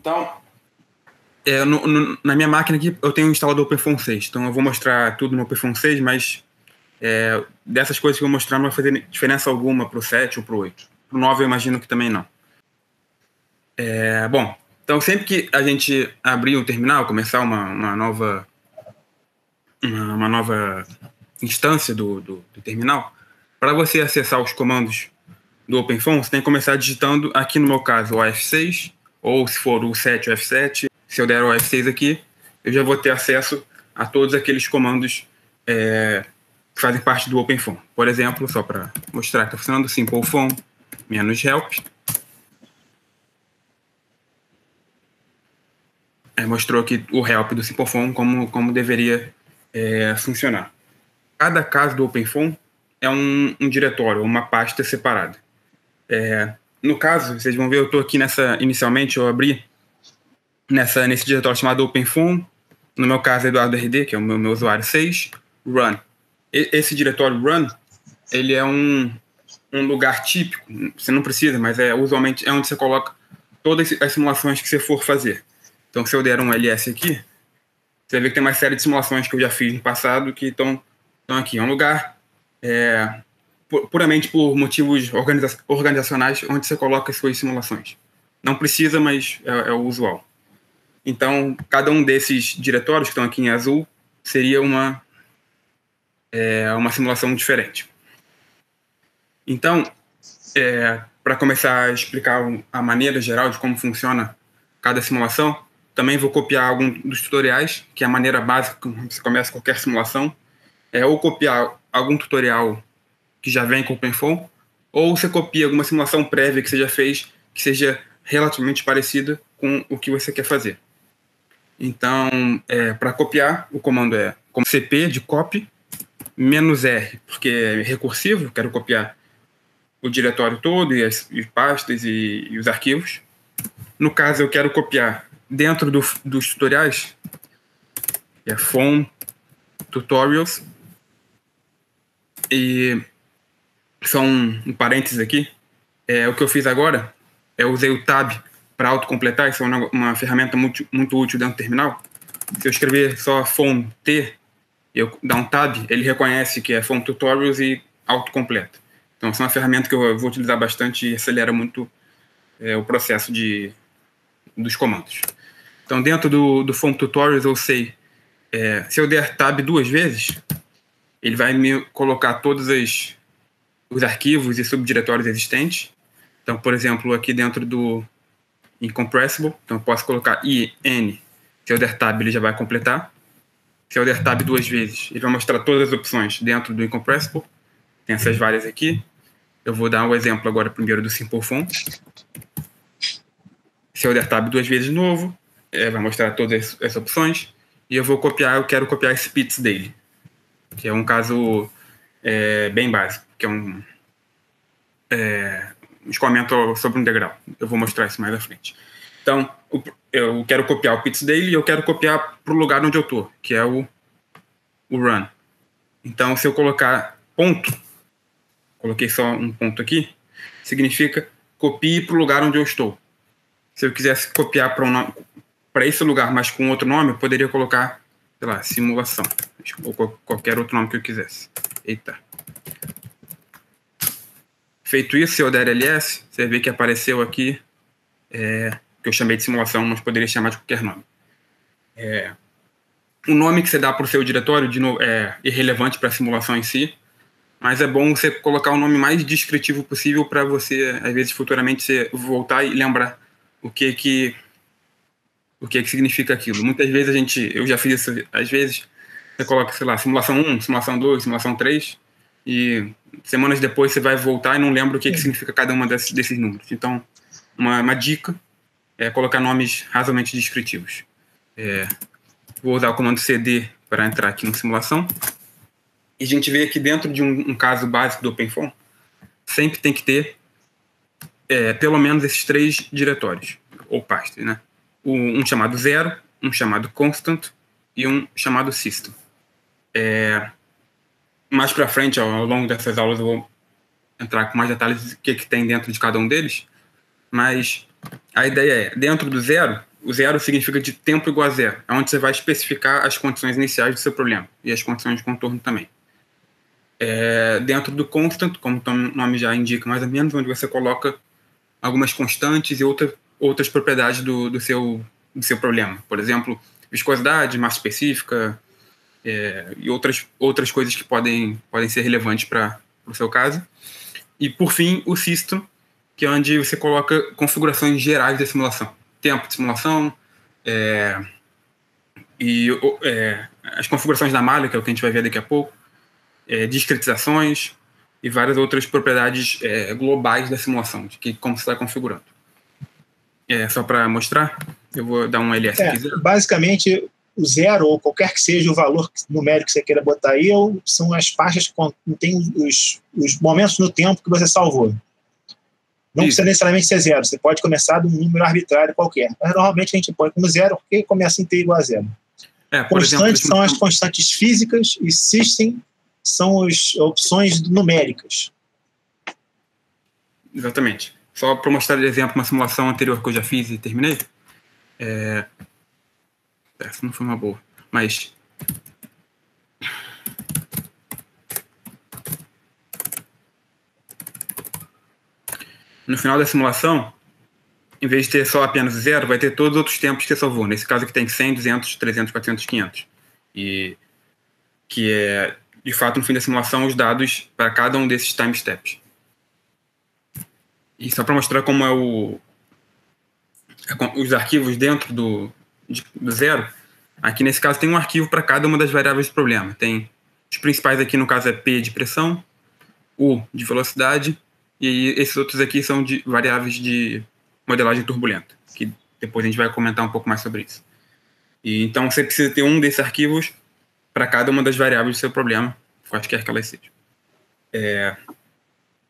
Então, na minha máquina aqui, eu tenho instalado o OpenFOAM 6. Então, eu vou mostrar tudo no OpenFOAM 6, mas dessas coisas que eu vou mostrar não vai fazer diferença alguma para o 7 ou para o 8. Para o 9, eu imagino que também não. Bom, então, sempre que a gente abrir o terminal, começar uma nova instância do terminal, para você acessar os comandos do OpenFOAM, você tem que começar digitando, aqui no meu caso, o F6, ou se for o 7, o F7. Se eu der o F6 aqui, eu já vou ter acesso a todos aqueles comandos que fazem parte do OpenFOAM. Por exemplo, só para mostrar que está funcionando, simpleFOAM -help. Mostrou aqui o help do simpleFOAM como deveria funcionar. Cada caso do OpenFOAM é um diretório, uma pasta separada. No caso, vocês vão ver, eu estou aqui inicialmente eu abri nesse diretório chamado OpenFOAM. No meu caso, Eduardo RD, que é o meu usuário 6, run. Esse diretório run, ele é um lugar típico, você não precisa, mas usualmente é onde você coloca todas as simulações que você for fazer. Então, se eu der um ls aqui, você vê que tem uma série de simulações que eu já fiz no passado que estão aqui. É um lugar puramente por motivos organizacionais onde você coloca as suas simulações. Não precisa, mas é o usual. Então, cada um desses diretórios que estão aqui em azul seria uma simulação diferente. Então, para começar a explicar a maneira geral de como funciona cada simulação, também vou copiar algum dos tutoriais, que é a maneira básica como você começa qualquer simulação. Ou copiar algum tutorial que já vem com o OpenFOAM, ou você copia alguma simulação prévia que você já fez, que seja relativamente parecida com o que você quer fazer. Então, para copiar, o comando é como cp de copy, -r, porque é recursivo, quero copiar o diretório todo, e as pastas e os arquivos. No caso, eu quero copiar dentro dos tutoriais, FOAM tutorials, e só um parênteses aqui, o que eu fiz agora, eu usei o tab para autocompletar. Isso é uma ferramenta muito, muito útil dentro do terminal. Se eu escrever só FOAM T, eu dar um tab, ele reconhece que é FOAM tutorials e autocompleta. Então, essa é uma ferramenta que eu vou utilizar bastante e acelera muito o processo dos comandos. Então, dentro do FOAM tutorials, eu sei, se eu der tab 2 vezes, ele vai me colocar todos os arquivos e subdiretórios existentes. Então, por exemplo, aqui dentro do Incompressible, então eu posso colocar IN. Se eu der tab, ele já vai completar. Se eu der tab 2 vezes, ele vai mostrar todas as opções dentro do Incompressible. Tem essas várias aqui. Eu vou dar um exemplo agora primeiro do simpleFOAM. Se eu der tab 2 vezes de novo, vai mostrar todas as opções. E eu quero copiar esse PITS dele, que é um caso bem básico, que é um escoamento sobre um degrau. Eu vou mostrar isso mais à frente. Então, eu quero copiar o PITS dele e eu quero copiar para o lugar onde eu estou, que é o run. Então, se eu colocar ponto, coloquei só um ponto aqui, significa copie para o lugar onde eu estou. Se eu quisesse copiar para esse lugar, mas com outro nome, eu poderia colocar, sei lá, simulação, ou qualquer outro nome que eu quisesse. Eita. Feito isso, se eu der ls, você vê que apareceu aqui, que eu chamei de simulação, mas poderia chamar de qualquer nome. O nome que você dá para o seu diretório, de novo, é irrelevante para a simulação em si, mas é bom você colocar o nome mais descritivo possível para você, às vezes, futuramente, você voltar e lembrar o que significa aquilo. Muitas vezes eu já fiz isso, às vezes, você coloca, sei lá, simulação 1, simulação 2, simulação 3, e semanas depois você vai voltar e não lembra o que significa cada uma desses números. Então, uma dica é colocar nomes razoavelmente descritivos. Vou usar o comando cd para entrar aqui na simulação. E a gente vê aqui dentro de um caso básico do OpenFOAM, sempre tem que ter pelo menos esses 3 diretórios, ou pastas, né? Um chamado 0, um chamado constant e um chamado system. Mais para frente, ao longo dessas aulas, eu vou entrar com mais detalhes do que tem dentro de cada um deles, mas a ideia dentro do 0, o zero significa de tempo igual a zero, é onde você vai especificar as condições iniciais do seu problema e as condições de contorno também. Dentro do constant, como o nome já indica mais ou menos, onde você coloca algumas constantes e outras propriedades do seu problema. Por exemplo, viscosidade, massa específica, e outras coisas que podem ser relevantes para o seu caso. E, por fim, o system, que é onde você coloca configurações gerais da simulação. Tempo de simulação, as configurações da malha, que é o que a gente vai ver daqui a pouco, discretizações e várias outras propriedades globais da simulação, de como você está configurando. Só para mostrar, eu vou dar um ls aqui. Basicamente, o zero, ou qualquer que seja o valor numérico que você queira botar aí, são as faixas que contêm os momentos no tempo que você salvou. Não precisa necessariamente ser zero, você pode começar de um número arbitrário qualquer. Mas normalmente a gente põe como zero porque começa inteiro igual a zero. Constantes são as constantes físicas e system são as opções numéricas. Exatamente. Só para mostrar de exemplo uma simulação anterior que eu já fiz e terminei. Essa não foi uma boa. Mas no final da simulação, em vez de ter só apenas zero, vai ter todos os outros tempos que você salvou. Nesse caso aqui tem 100, 200, 300, 400, 500. E que é, de fato, no fim da simulação, os dados para cada um desses time steps. E só para mostrar como os arquivos dentro do zero, aqui nesse caso tem um arquivo para cada uma das variáveis do problema. Tem os principais aqui, no caso, é P de pressão, U de velocidade, e esses outros aqui são de variáveis de modelagem turbulenta, que depois a gente vai comentar um pouco mais sobre isso. E então você precisa ter um desses arquivos para cada uma das variáveis do seu problema, quaisquer que elas sejam.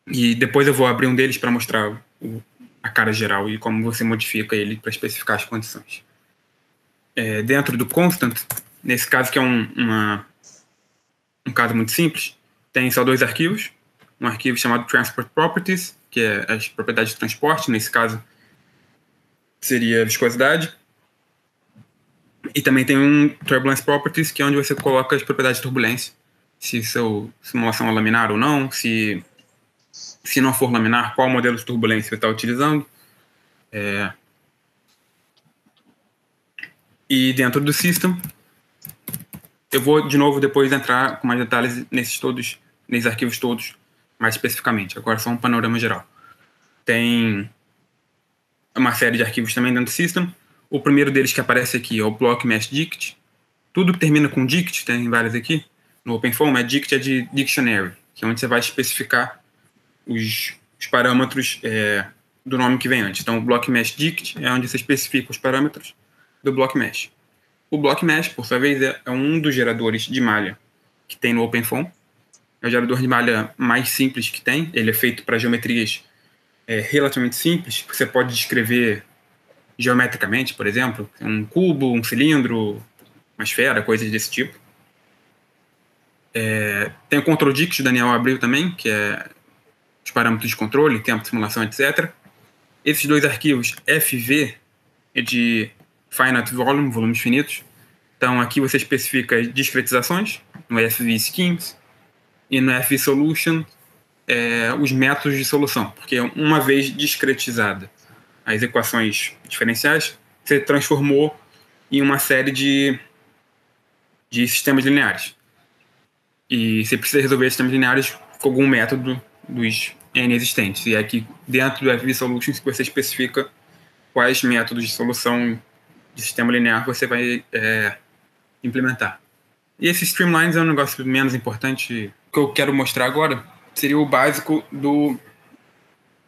E depois eu vou abrir um deles para mostrar a cara geral e como você modifica ele para especificar as condições. Dentro do constant, nesse caso que é um caso muito simples, tem só dois arquivos. Um arquivo chamado transport properties, que é as propriedades de transporte, nesse caso seria viscosidade. E também tem um turbulence properties, que é onde você coloca as propriedades de turbulência, se sua simulação é laminar ou não, se não for laminar, qual modelo de turbulência você está utilizando. E dentro do system, eu vou de novo depois entrar com mais detalhes nesses arquivos todos, mais especificamente. Agora só um panorama geral. Tem uma série de arquivos também dentro do system. O primeiro deles que aparece aqui é o block mesh dict. Tudo que termina com dict, tem vários aqui, no OpenFOAM, dict é de dictionary, que é onde você vai especificar os parâmetros do nome que vem antes. Então, o block mesh dict é onde você especifica os parâmetros do block mesh. O block mesh, por sua vez, é um dos geradores de malha que tem no OpenFOAM. É o gerador de malha mais simples que tem. Ele é feito para geometrias relativamente simples, que você pode descrever geometricamente, por exemplo, um cubo, um cilindro, uma esfera, coisas desse tipo. Tem o control dict, o Daniel abriu também, que é os parâmetros de controle, tempo de simulação, etc. Esses dois arquivos, FV, é de finite volume, volumes finitos. Então, aqui você especifica as discretizações, no FV schemes, e no FV solution, os métodos de solução, porque uma vez discretizada as equações diferenciais, você transformou em uma série de sistemas lineares. E você precisa resolver sistemas lineares com algum método dos N existentes. E é aqui dentro do FV Solutions que você especifica quais métodos de solução de sistema linear você vai implementar. E esses streamlines é um negócio menos importante. O que eu quero mostrar agora seria o básico do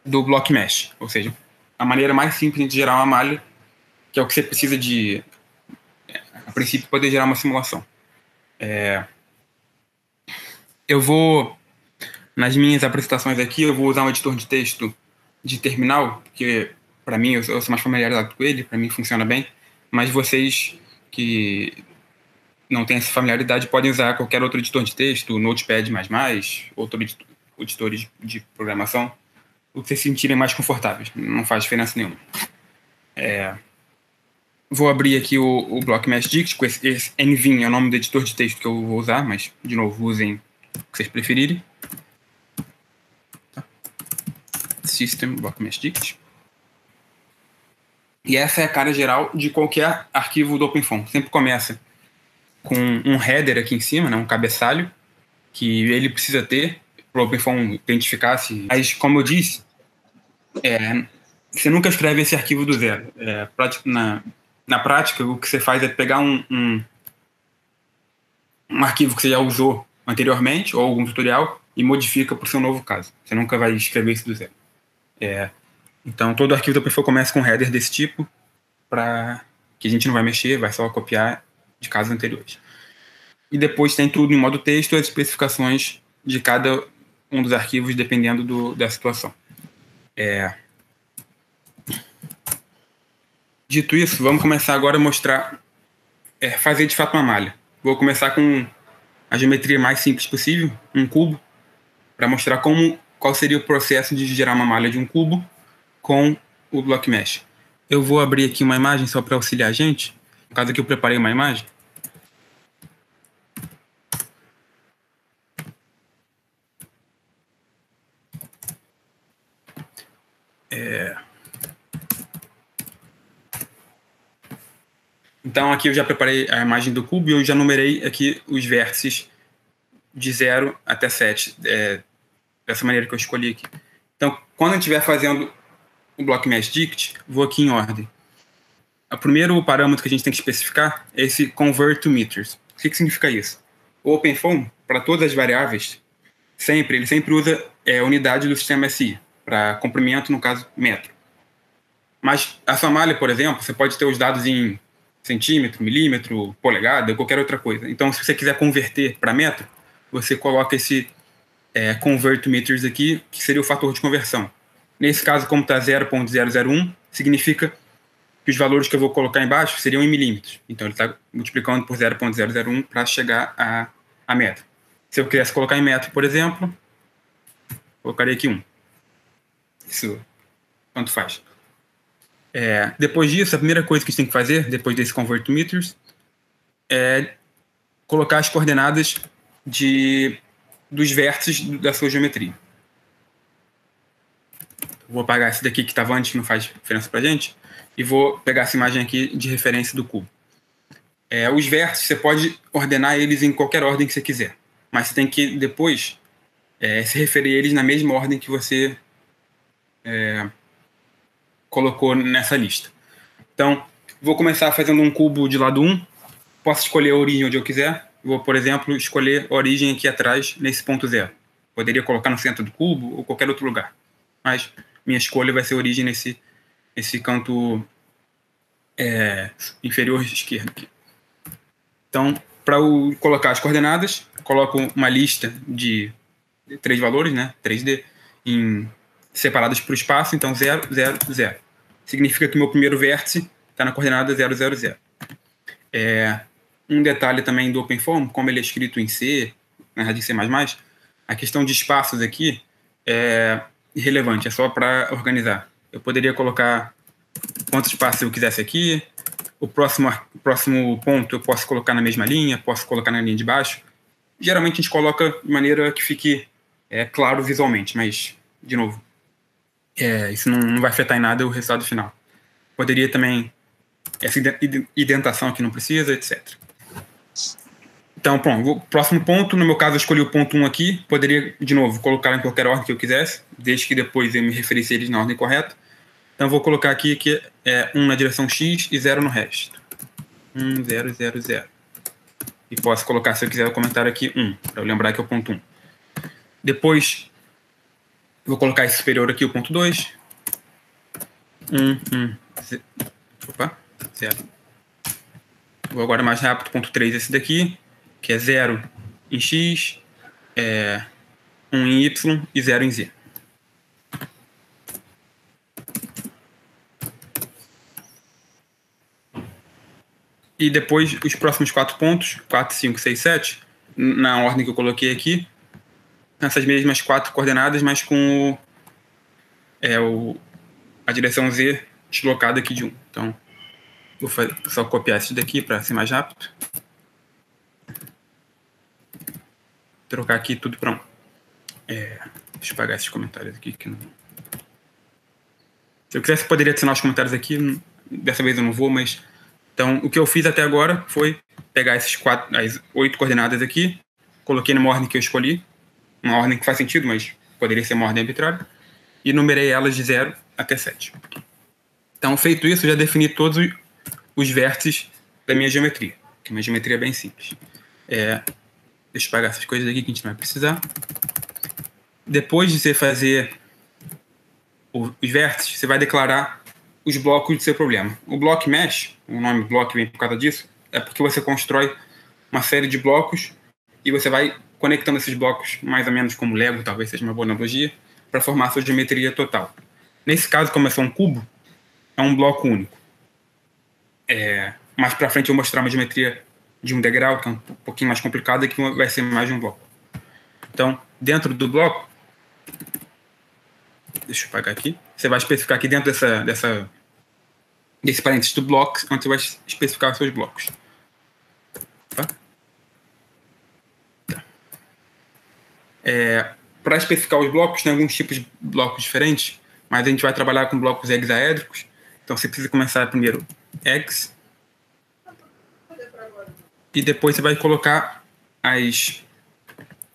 block mesh, ou seja, a maneira mais simples de gerar uma malha, que é o que você precisa de, a princípio, poder gerar uma simulação. Eu vou, nas minhas apresentações aqui, eu vou usar um editor de texto de terminal, porque para mim, eu sou mais familiarizado com ele, para mim funciona bem, mas vocês que não têm essa familiaridade podem usar qualquer outro editor de texto, Notepad++, outro editor de programação, o que vocês se sentirem mais confortáveis, não faz diferença nenhuma. Vou abrir aqui o BlockMeshDict, com esse NVim é o nome do editor de texto que eu vou usar, mas, de novo, usem o que vocês preferirem. Tá. System BlockMeshDict. E essa é a cara geral de qualquer arquivo do OpenFOAM. Sempre começa com um header aqui em cima, né, um cabeçalho, que ele precisa ter para o OpenFOAM identificar se... Mas, como eu disse, você nunca escreve esse arquivo do zero. Na prática, o que você faz é pegar um arquivo que você já usou anteriormente, ou algum tutorial, e modifica para o seu novo caso. Você nunca vai escrever isso do zero. Então, todo arquivo da OpenFOAM começa com um header desse tipo, que a gente não vai mexer, vai só copiar de casos anteriores. E depois tem tudo em modo texto, as especificações de cada um dos arquivos, dependendo da situação. Dito isso, vamos começar agora a mostrar, fazer de fato uma malha. Vou começar com a geometria mais simples possível, um cubo, para mostrar qual seria o processo de gerar uma malha de um cubo com o BlockMesh. Eu vou abrir aqui uma imagem só para auxiliar a gente. No caso aqui eu preparei uma imagem. Então aqui eu já preparei a imagem do cubo e eu já numerei aqui os vértices de 0 até 7, dessa maneira que eu escolhi aqui. Então, quando eu estiver fazendo o BlockMeshDict, vou aqui em ordem. O primeiro parâmetro que a gente tem que especificar é esse convert to meters. O que significa isso? O OpenFOAM, para todas as variáveis, ele sempre usa unidade do sistema SI, para comprimento, no caso, metro. Mas a sua malha, por exemplo, você pode ter os dados em centímetro, milímetro, polegada, qualquer outra coisa. Então, se você quiser converter para metro, você coloca esse convert to meters aqui, que seria o fator de conversão. Nesse caso, como está 0.001, significa que os valores que eu vou colocar embaixo seriam em milímetros. Então, ele está multiplicando por 0.001 para chegar a metro. Se eu quisesse colocar em metro, por exemplo, colocaria aqui 1. Isso, tanto faz. Depois disso, a primeira coisa que a gente tem que fazer, depois desse convert to meters, é colocar as coordenadas dos vértices da sua geometria. Vou apagar esse daqui que estava antes, que não faz diferença para a gente, e vou pegar essa imagem aqui de referência do cubo. Os vértices, você pode ordenar eles em qualquer ordem que você quiser, mas você tem que depois se referir a eles na mesma ordem que você colocou nessa lista. Então, vou começar fazendo um cubo de lado 1, posso escolher a origem onde eu quiser, vou, por exemplo, escolher a origem aqui atrás, nesse ponto 0. Poderia colocar no centro do cubo ou qualquer outro lugar, mas minha escolha vai ser a origem nesse canto inferior esquerdo aqui. Então, para colocar as coordenadas, coloco uma lista de 3 valores, né, 3D, separadas por espaço, então 0, 0, 0. Significa que o meu primeiro vértice está na coordenada 0, 0, 0. Um detalhe também do OpenFOAM, como ele é escrito em C, na raiz C++, a questão de espaços aqui é irrelevante, é só para organizar. Eu poderia colocar quantos espaços eu quisesse aqui, o próximo ponto eu posso colocar na mesma linha, posso colocar na linha de baixo. Geralmente a gente coloca de maneira que fique claro visualmente, mas, de novo, isso não vai afetar em nada o resultado final. Poderia também essa indentação aqui não precisa, etc. Então, pronto, próximo ponto, no meu caso eu escolhi o ponto 1 aqui, poderia, de novo, colocar em qualquer ordem que eu quisesse, desde que depois eu me referisse a eles na ordem correta. Então eu vou colocar aqui que 1 na direção X e 0 no resto. 1, 0, 0, 0. E posso colocar, se eu quiser, o comentário aqui 1, para eu lembrar que é o ponto 1. Depois, vou colocar esse superior aqui, o ponto 2. 1, 0. Vou agora mais rápido, ponto 3, esse daqui, que é 0 em X, 1 em Y e 0 em Z. E depois os próximos 4 pontos, 4, 5, 6, 7, na ordem que eu coloquei aqui, essas mesmas 4 coordenadas, mas com a direção Z deslocada aqui de 1. Então, Vou só copiar isso daqui para ser mais rápido. Trocar aqui tudo para um. Deixa eu apagar esses comentários aqui. Que não... Se eu quisesse, poderia adicionar os comentários aqui. Dessa vez eu não vou, mas... Então, o que eu fiz até agora foi pegar as 8 coordenadas aqui, coloquei numa ordem que eu escolhi, uma ordem que faz sentido, mas poderia ser uma ordem arbitrária, e numerei elas de 0 até 7. Então, feito isso, eu já defini todos os vértices da minha geometria, que é uma geometria bem simples. Deixa eu apagar essas coisas aqui que a gente não vai precisar. Depois de você fazer os vértices, você vai declarar os blocos do seu problema. O block mesh, o nome block vem por causa disso, é porque você constrói uma série de blocos e você vai conectando esses blocos, mais ou menos como Lego, talvez seja uma boa analogia, para formar a sua geometria total. Nesse caso, como é só um cubo, é um bloco único. Mais para frente eu vou mostrar uma geometria de um degrau, que é um pouquinho mais complicada, que vai ser mais de um bloco. Então, dentro do bloco, deixa eu apagar aqui, você vai especificar aqui dentro desse parênteses do bloco, onde você vai especificar os seus blocos. Tá? Para especificar os blocos, tem alguns tipos de blocos diferentes, mas a gente vai trabalhar com blocos hexaédricos. Então você precisa começar primeiro hex, e depois você vai colocar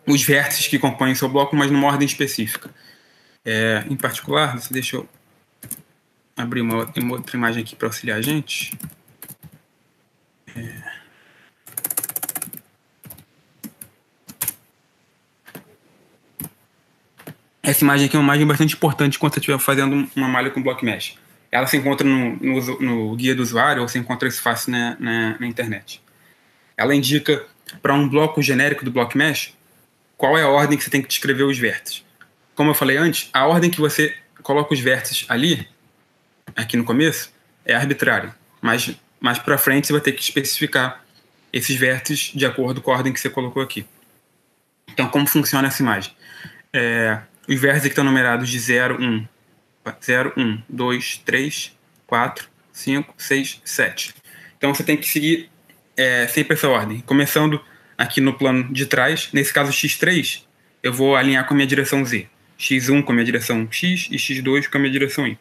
os vértices que compõem o seu bloco, mas numa ordem específica. Em particular, deixa eu abrir uma outra imagem aqui para auxiliar a gente. Essa imagem aqui é uma imagem bastante importante quando você estiver fazendo uma malha com block mesh. Ela se encontra no guia do usuário ou se encontra isso fácil na internet. Ela indica para um bloco genérico do block mesh qual é a ordem que você tem que descrever os vértices. Como eu falei antes, a ordem que você coloca os vértices ali, aqui no começo, é arbitrária. Mas mais para frente você vai ter que especificar esses vértices de acordo com a ordem que você colocou aqui. Então, como funciona essa imagem? Os vértices que estão numerados de 0, 1, 2, 3, 4, 5, 6, 7. Então você tem que seguir sempre essa ordem. Começando aqui no plano de trás, nesse caso x3, eu vou alinhar com a minha direção z. x1 com a minha direção x e x2 com a minha direção y.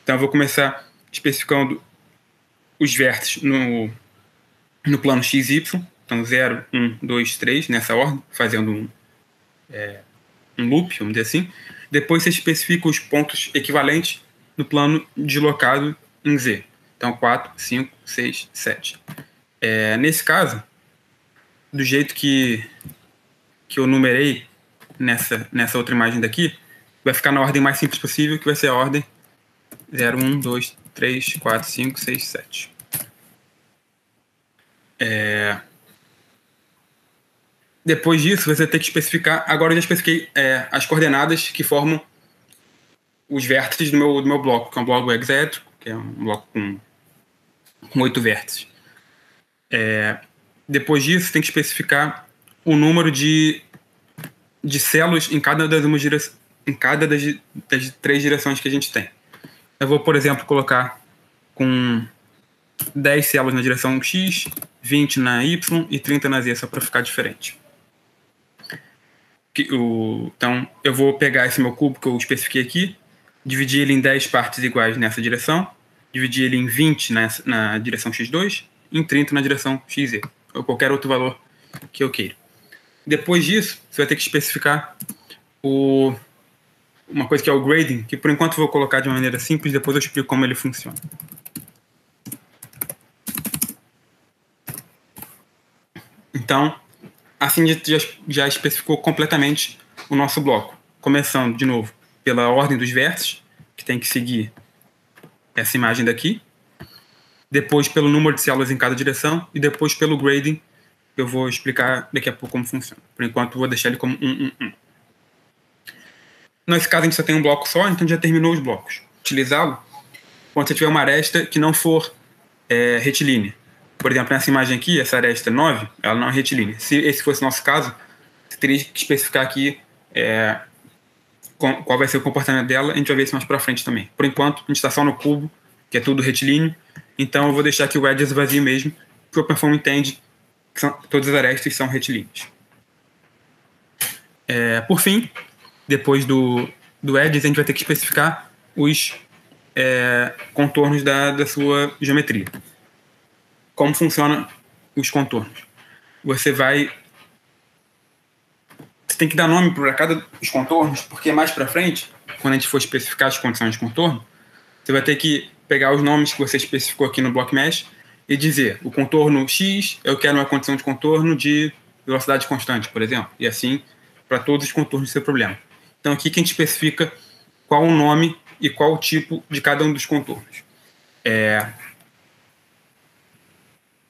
Então eu vou começar especificando os vértices no plano xy. Então 0, 1, 2, 3, nessa ordem, fazendo um loop, vamos dizer assim. Depois você especifica os pontos equivalentes no plano deslocado em Z. Então 4, 5, 6, 7. Nesse caso, do jeito que eu numerei nessa outra imagem daqui, vai ficar na ordem mais simples possível, que vai ser a ordem 0, 1, 2, 3, 4, 5, 6, 7. Depois disso, você tem que especificar... Agora eu já especifiquei as coordenadas que formam os vértices do meu bloco, que é um bloco hexaédrico, que é um bloco com 8 vértices. Depois disso, tem que especificar o número de células em cada das 3 direções que a gente tem. Eu vou, por exemplo, colocar com 10 células na direção X, 20 na Y e 30 na Z, só para ficar diferente. Então, eu vou pegar esse meu cubo que eu especifiquei aqui, dividir ele em 10 partes iguais nessa direção, dividir ele em 20 na direção X2 e em 30 na direção XZ, ou qualquer outro valor que eu queira. Depois disso, você vai ter que especificar uma coisa que é o grading, que por enquanto eu vou colocar de uma maneira simples, depois eu explico como ele funciona. Então, assim a gente já especificou completamente o nosso bloco. Começando, de novo, pela ordem dos vértices, que tem que seguir essa imagem daqui. Depois pelo número de células em cada direção. E depois pelo grading, que eu vou explicar daqui a pouco como funciona. Por enquanto, eu vou deixar ele como 1, 1, 1. Nesse caso, a gente só tem um bloco só, então já terminou os blocos. Utilizá-lo quando você tiver uma aresta que não for retilínea. Por exemplo, nessa imagem aqui, essa aresta 9, ela não é retilínea. Se esse fosse o nosso caso, você teria que especificar aqui qual vai ser o comportamento dela. A gente vai ver isso mais pra frente também. Por enquanto, a gente está só no cubo, que é tudo retilíneo, Então eu vou deixar aqui o edges vazio mesmo, porque o OpenFOAM entende que todas as arestas são retilíneas. Por fim, depois do edges, a gente vai ter que especificar os contornos da sua geometria. Como funcionam os contornos? Você tem que dar nome para cada dos contornos, porque mais para frente, quando a gente for especificar as condições de contorno, você vai ter que pegar os nomes que você especificou aqui no Block Mesh e dizer o contorno X, eu quero uma condição de contorno de velocidade constante, por exemplo, e assim para todos os contornos do seu problema. Então aqui que a gente especifica qual o nome e qual o tipo de cada um dos contornos.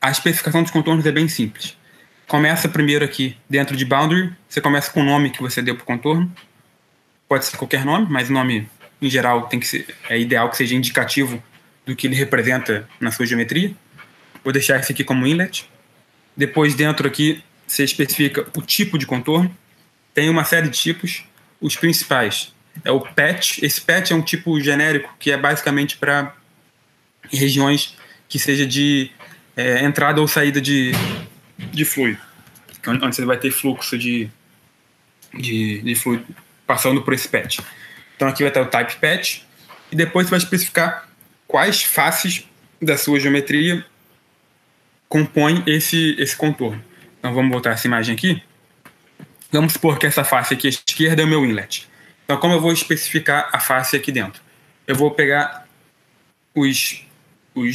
A especificação dos contornos é bem simples. Começa primeiro aqui dentro de boundary, você começa com o nome que você deu para o contorno. Pode ser qualquer nome, mas o nome em geral é ideal que seja indicativo do que ele representa na sua geometria. Vou deixar esse aqui como inlet. Depois dentro aqui você especifica o tipo de contorno. Tem uma série de tipos. Os principais é o patch. Esse patch é um tipo genérico que é basicamente para regiões que seja de entrada ou saída de fluido, onde você vai ter fluxo de fluido passando por esse patch. Então aqui vai estar o type patch e depois você vai especificar quais faces da sua geometria compõem esse contorno. Então vamos voltar essa imagem aqui. Vamos supor que essa face aqui à esquerda é o meu inlet. Então como eu vou especificar a face aqui dentro? Eu vou pegar os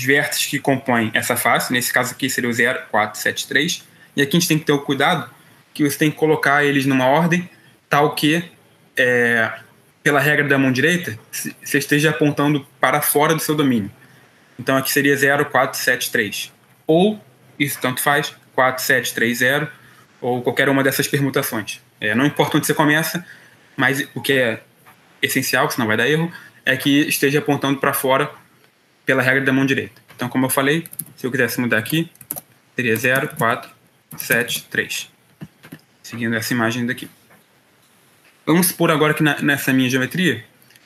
vértices que compõem essa face, nesse caso aqui seria o 0, 4, 7, 3, e aqui a gente tem que ter o cuidado que você tem que colocar eles numa ordem tal que, pela regra da mão direita, você esteja apontando para fora do seu domínio. Então aqui seria 0, 4, 7, 3. Ou, isso tanto faz, 4, 7, 3, 0, ou qualquer uma dessas permutações. Não importa onde você começa, mas o que é essencial, senão vai dar erro, é que esteja apontando para fora pela regra da mão direita. Então, como eu falei, se eu quisesse mudar aqui, seria 0, 4, 7, 3. Seguindo essa imagem daqui. Vamos supor agora que nessa minha geometria,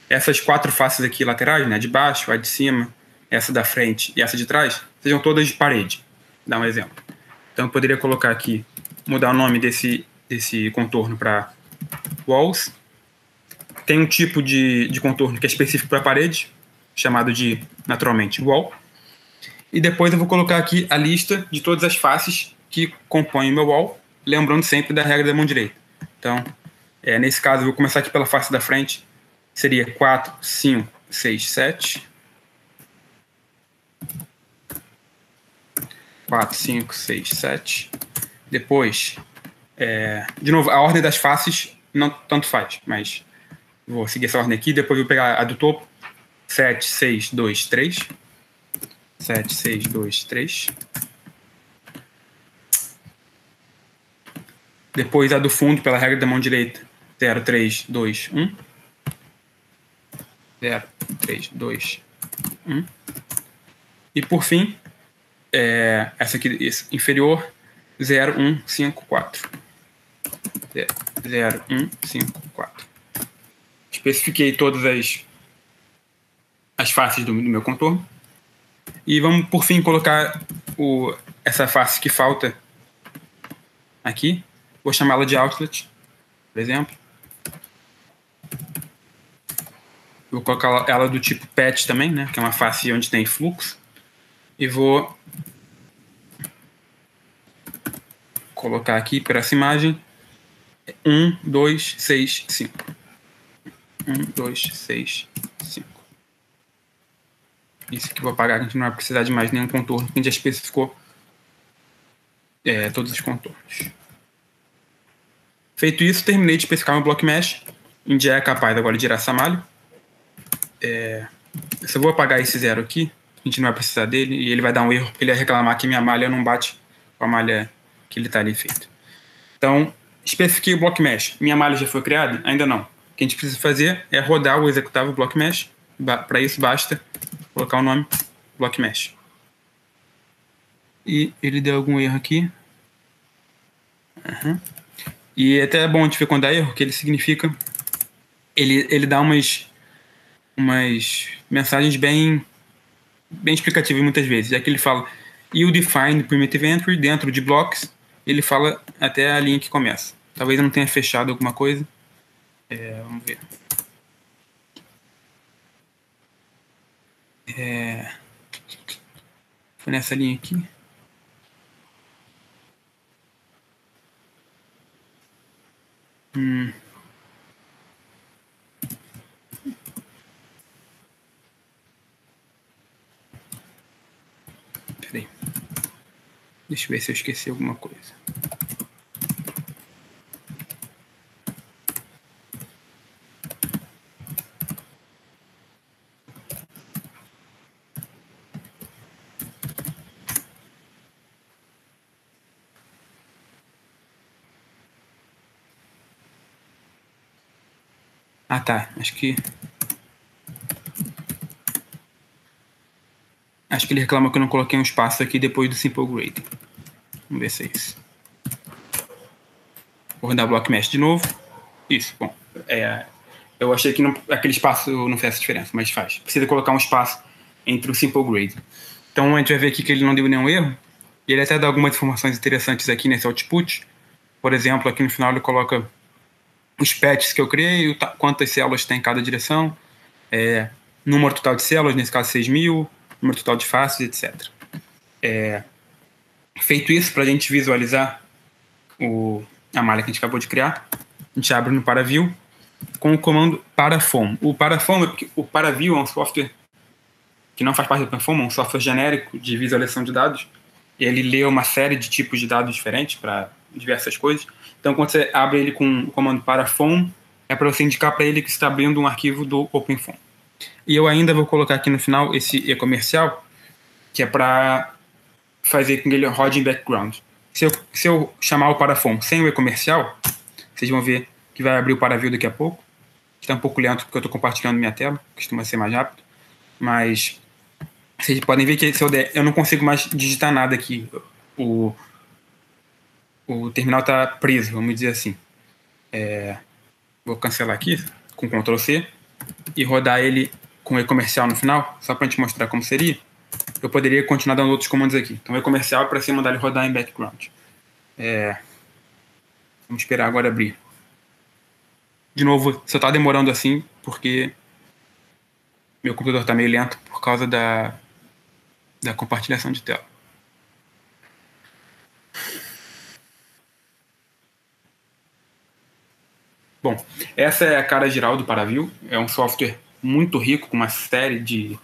essas 4 faces aqui laterais, né, de baixo, a de cima, essa da frente e essa de trás, sejam todas de parede. Vou dar um exemplo. Então, eu poderia colocar aqui, mudar o nome desse contorno para walls. Tem um tipo de contorno que é específico para parede, chamado de, naturalmente, wall. E depois eu vou colocar aqui a lista de todas as faces que compõem o meu wall, lembrando sempre da regra da mão direita. Então, nesse caso, eu vou começar aqui pela face da frente. Seria 4, 5, 6, 7. 4, 5, 6, 7. Depois, de novo, a ordem das faces não tanto faz, mas vou seguir essa ordem aqui. Depois eu vou pegar a do topo. 7, 6, 2, 3. 7, 6, 2, 3. Depois a do fundo, pela regra da mão direita. 0, 3, 2, 1. 0, 3, 2, 1. E por fim, essa aqui inferior. 0, 1, 5, 4. 0, 1, 5, 4. Especifiquei todas as faces do meu contorno. E vamos, por fim, colocar essa face que falta aqui. Vou chamá-la de outlet, por exemplo. Vou colocar ela do tipo patch também, né? Que é uma face onde tem fluxo. E vou colocar aqui para essa imagem 1, 2, 6, 5. 1, 2, 6, 5. Isso aqui eu vou apagar, a gente não vai precisar de mais nenhum contorno, a gente já especificou todos os contornos. Feito isso, terminei de especificar meu block mesh. A gente já é capaz agora de gerar essa malha. Eu vou apagar esse 0 aqui, a gente não vai precisar dele, e ele vai dar um erro, porque ele vai reclamar que minha malha não bate com a malha que ele está ali feito. Então, especifiquei o block mesh. Minha malha já foi criada? Ainda não. O que a gente precisa fazer é rodar o executável block mesh. Para isso basta colocar o nome block mesh. E ele deu algum erro aqui. E até é bom a gente ver quando dá erro, que ele significa... Ele dá umas mensagens bem bem explicativo muitas vezes. É que ele fala you define primitive entry dentro de blocks, ele fala até a linha que começa. Talvez eu não tenha fechado alguma coisa. Vamos ver. Foi nessa linha aqui. Peraí. Deixa eu ver se eu esqueci alguma coisa. Ah, tá. Acho que ele reclama que eu não coloquei um espaço aqui depois do Simple Grading. Vamos ver se é isso. Vou rodar o Block Mesh de novo. Isso, bom. Eu achei que aquele espaço não fez diferença, mas faz. Precisa colocar um espaço entre o Simple Grading. Então a gente vai ver aqui que ele não deu nenhum erro. E ele até dá algumas informações interessantes aqui nesse output. Por exemplo, aqui no final ele coloca os patches que eu criei, quantas células tem em cada direção, número total de células, nesse caso 6.000, número total de faces, etc. Feito isso, para a gente visualizar a malha que a gente acabou de criar, a gente abre no ParaView com o comando paraFOAM. O paraFOAM é porque o ParaView é um software que não faz parte do OpenFOAM, é um software genérico de visualização de dados. Ele lê uma série de tipos de dados diferentes para diversas coisas. Então, quando você abre ele com o comando paraFOAM, é para você indicar para ele que você está abrindo um arquivo do OpenFOAM. E eu ainda vou colocar aqui no final esse e-comercial, que é para fazer com que ele rode em background. Se eu chamar o paraFOAM sem o e-comercial, vocês vão ver que vai abrir o ParaView daqui a pouco. Está um pouco lento porque eu estou compartilhando minha tela, costuma ser mais rápido. Mas vocês podem ver que se eu não consigo mais digitar nada aqui. O terminal está preso, vamos dizer assim. Vou cancelar aqui com Ctrl C e rodar ele com o e-comercial no final, só para a gente mostrar como seria. Eu poderia continuar dando outros comandos aqui. Então, o e-comercial é para você mandar ele rodar em background. Vamos esperar agora abrir. De novo, só está demorando assim porque meu computador está meio lento por causa da compartilhação de tela. Bom, essa é a cara geral do ParaView. É um software muito rico, com uma série de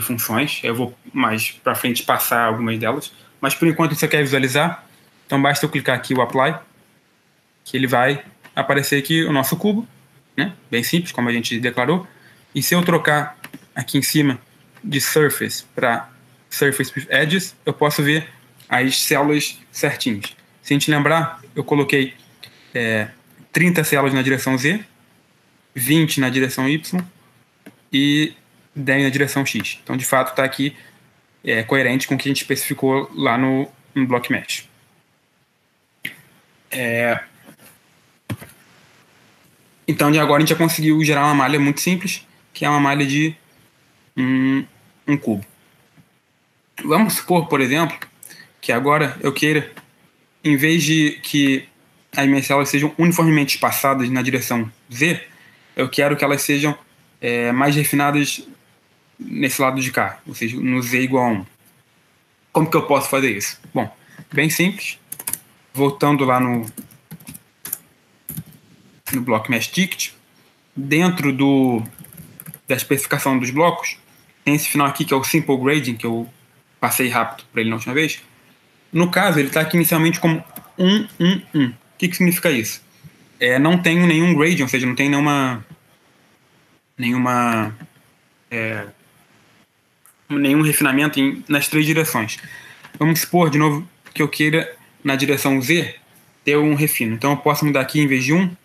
funções. Eu vou mais para frente passar algumas delas. Mas por enquanto você quer visualizar, então basta eu clicar aqui o Apply, que ele vai aparecer aqui o nosso cubo, né? Bem simples, como a gente declarou. E se eu trocar aqui em cima de Surface para Surface with Edges, eu posso ver as células certinhas. Se a gente lembrar, eu coloquei 30 células na direção Z, 20 na direção Y e 10 na direção X. Então, de fato, está aqui coerente com o que a gente especificou lá no Block Mesh. Então, de agora, a gente já conseguiu gerar uma malha muito simples, que é uma malha de um cubo. Vamos supor, por exemplo, que agora eu queira, em vez de que as minhas células sejam uniformemente espaçadas na direção Z, eu quero que elas sejam mais refinadas nesse lado de cá, ou seja, no Z igual a 1. Como que eu posso fazer isso? Bom, bem simples. Voltando lá no Block Mesh Ticket, dentro da especificação dos blocos, tem esse final aqui que é o Simple Grading, que eu passei rápido para ele na última vez. No caso, ele está aqui inicialmente como 1, 1, 1. O que significa isso? Não tenho nenhum gradient, ou seja, não tem nenhum refinamento nas três direções. Vamos supor, de novo, que eu queira, na direção Z, ter um refino. Então, eu posso mudar aqui, em vez de 1,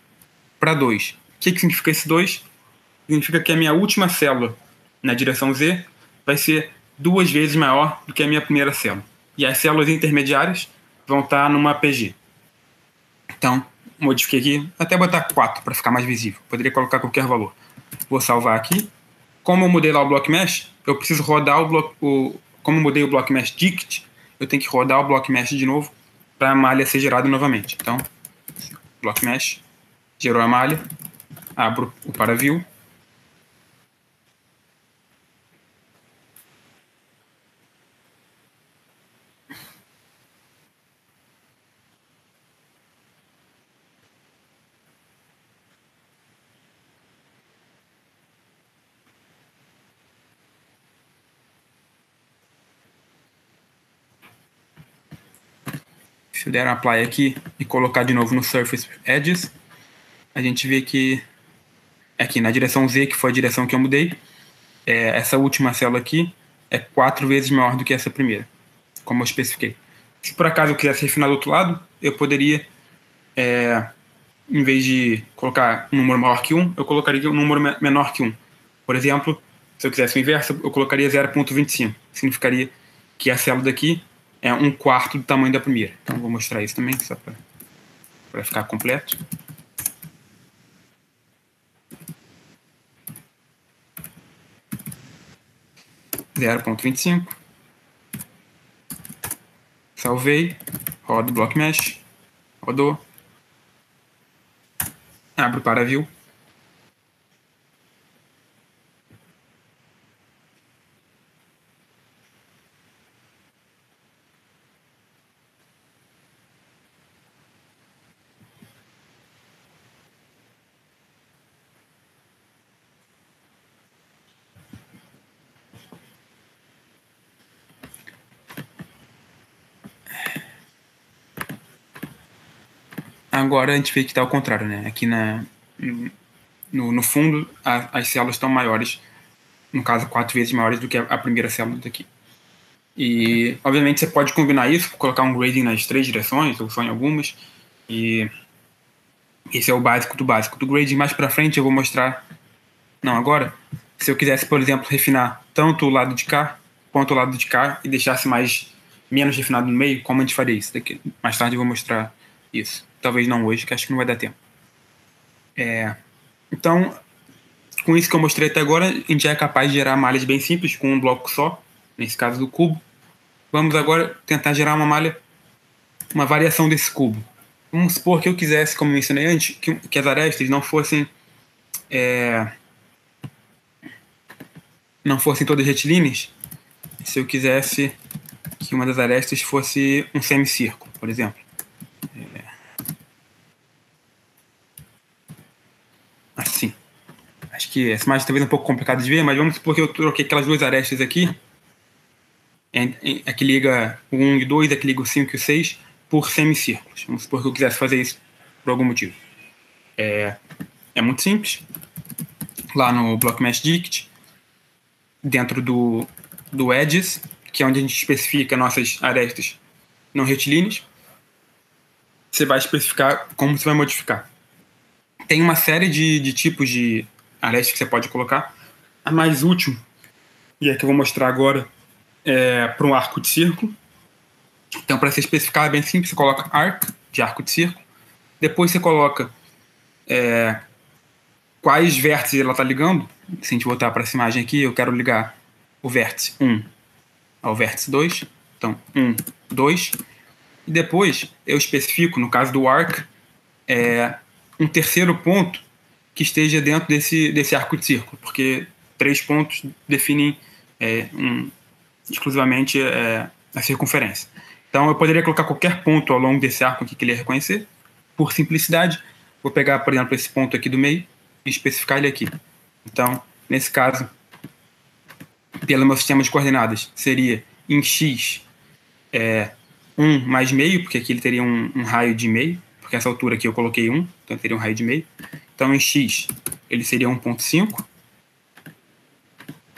para 2. O que significa esse 2? Significa que a minha última célula na direção Z vai ser 2 vezes maior do que a minha primeira célula. E as células intermediárias vão estar numa PG. Então, modifiquei aqui, até botar 4 para ficar mais visível. Poderia colocar qualquer valor. Vou salvar aqui, como eu mudei lá o block mesh, eu preciso rodar como eu mudei o block mesh dict, eu tenho que rodar o block mesh de novo para a malha ser gerada novamente. Então, block mesh, gerou a malha, abro o paraview. Se eu der um apply aqui e colocar de novo no Surface Edges, a gente vê que aqui na direção Z, que foi a direção que eu mudei, essa última célula aqui é 4 vezes maior do que essa primeira, como eu especifiquei. Se por acaso eu quisesse refinar do outro lado, eu poderia, em vez de colocar um número maior que 1, eu colocaria um número menor que 1. Por exemplo, se eu quisesse o inverso, eu colocaria 0,25. Significaria que a célula daqui é 1/4 do tamanho da primeira. Então, vou mostrar isso também, só para ficar completo. (0,25). Salvei, rodo o block mesh, rodou, abro o paraview. Agora a gente vê que está ao contrário, né? Aqui no fundo, as células estão maiores, no caso 4 vezes maiores do que a primeira célula daqui. E obviamente você pode combinar isso, colocar um grading nas 3 direções, ou só em algumas, e esse é o básico do básico. Do grading mais para frente eu vou mostrar, não agora, se eu quisesse, por exemplo, refinar tanto o lado de cá quanto o lado de cá e deixasse menos refinado no meio, como a gente faria isso? Mais tarde eu vou mostrar isso. Talvez não hoje, que acho que não vai dar tempo. Então, com isso que eu mostrei até agora, a gente já é capaz de gerar malhas bem simples, com um bloco só, nesse caso do cubo. Vamos agora tentar gerar uma variação desse cubo. Vamos supor que eu quisesse, como mencionei antes, que as arestas não fossem todas retilíneas. Se eu quisesse que uma das arestas fosse um semicírculo, por exemplo. Assim. Acho que essa imagem talvez é um pouco complicada de ver, mas vamos supor que eu troquei aquelas 2 arestas aqui, aqui liga o 1 e o 2, aqui liga o 5 e o 6, por semicírculos. Vamos supor que eu quisesse fazer isso por algum motivo. É muito simples. Lá no Block Mesh Dict, dentro do Edges, que é onde a gente especifica nossas arestas não retilíneas, você vai especificar como você vai modificar. Tem uma série de tipos de arestas que você pode colocar. A mais útil, e a que eu vou mostrar agora, é para um arco de círculo. Então, para se especificar, é bem simples. Você coloca arc, de arco de círculo. Depois você coloca quais vértices ela está ligando. Se a gente voltar para essa imagem aqui, eu quero ligar o vértice 1 ao vértice 2. Então, 1, 2. E depois eu especifico, no caso do arc, um terceiro ponto que esteja dentro desse arco de círculo, porque 3 pontos definem exclusivamente a circunferência. Então eu poderia colocar qualquer ponto ao longo desse arco aqui que ele ia reconhecer. Por simplicidade, vou pegar, por exemplo, esse ponto aqui do meio e especificar ele aqui. Então, nesse caso, pelo meu sistema de coordenadas, seria em x 1 mais meio, porque aqui ele teria um raio de meio, porque essa altura aqui eu coloquei 1, então ele teria um raio de meio. Então em x ele seria 1,5.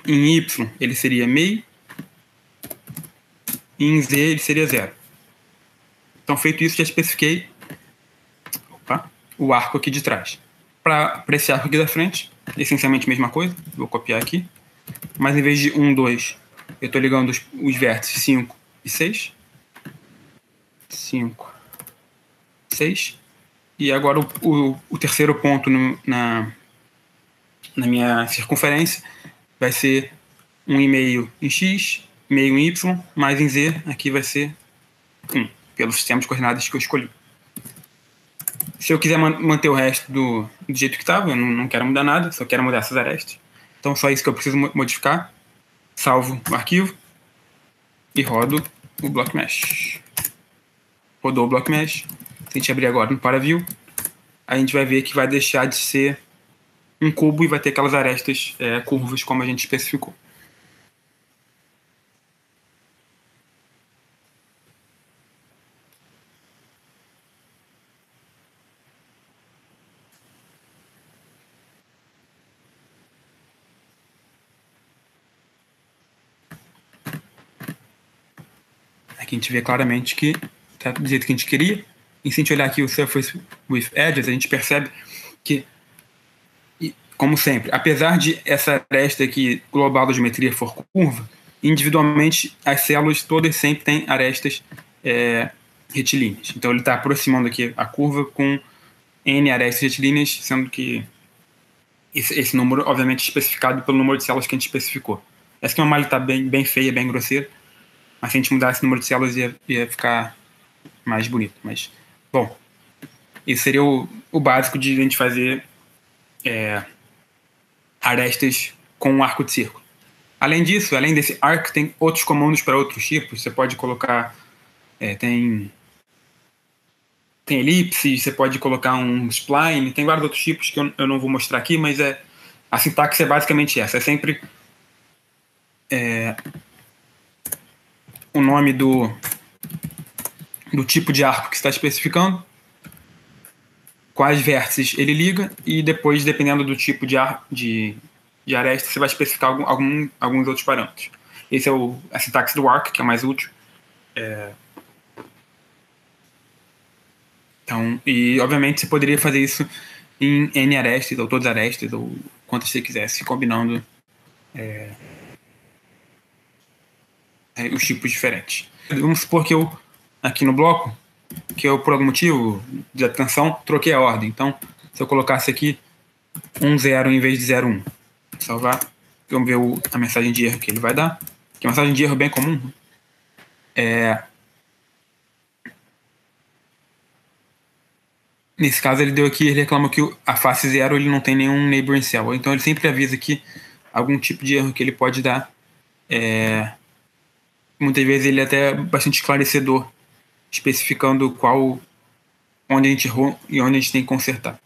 Em y ele seria meio. E em z ele seria 0. Então feito isso, já especifiquei o arco aqui de trás. Para esse arco aqui da frente, essencialmente a mesma coisa. Vou copiar aqui. Mas em vez de 1, 2, eu estou ligando os vértices 5 e 6. 5, 6. E agora o terceiro ponto na minha circunferência vai ser 1,5 em x, meio em y, mais em z, aqui vai ser 1, pelo sistema de coordenadas que eu escolhi. Se eu quiser manter o resto do jeito que estava, eu não quero mudar nada, só quero mudar essas arestas. Então só isso que eu preciso modificar. Salvo o arquivo e rodo o BlockMesh. Rodou o BlockMesh. Se a gente abrir agora no ParaView, a gente vai ver que vai deixar de ser um cubo e vai ter aquelas arestas curvas como a gente especificou. Aqui a gente vê claramente que está do jeito que a gente queria. E se a gente olhar aqui o Surface with Edges, a gente percebe que, como sempre, apesar de essa aresta aqui global da geometria for curva, individualmente as células todas sempre têm arestas retilíneas. Então ele está aproximando aqui a curva com N arestas retilíneas, sendo que esse número, obviamente, é especificado pelo número de células que a gente especificou. Essa aqui é uma malha que está bem feia, bem grosseira, mas se a gente mudar esse número de células ia ficar mais bonito. Mas, bom, isso seria o básico de a gente fazer arestas com um arco de círculo. Além disso, além desse arc, tem outros comandos para outros tipos. Você pode colocar... tem elipses, você pode colocar um spline, tem vários outros tipos que eu não vou mostrar aqui, mas a sintaxe é basicamente essa. É sempre o nome do tipo de arco que você está especificando, quais vértices ele liga, e depois, dependendo do tipo de aresta, você vai especificar alguns outros parâmetros. Esse é a sintaxe do arc, que é mais útil. Então, e obviamente você poderia fazer isso em N arestas, ou todas as arestas, ou quantas você quisesse, combinando os tipos diferentes. Vamos supor que eu, aqui no bloco, que eu, por algum motivo de atenção, troquei a ordem. Então, se eu colocasse aqui 1,0 em vez de 0,1, salvar, vamos ver a mensagem de erro que ele vai dar, que é uma mensagem de erro bem comum. Nesse caso ele deu aqui, ele reclama que a face 0 ele não tem nenhum neighboring cell. Então ele sempre avisa aqui algum tipo de erro que ele pode dar. Muitas vezes ele é até bastante esclarecedor, especificando onde a gente errou e onde a gente tem que consertar.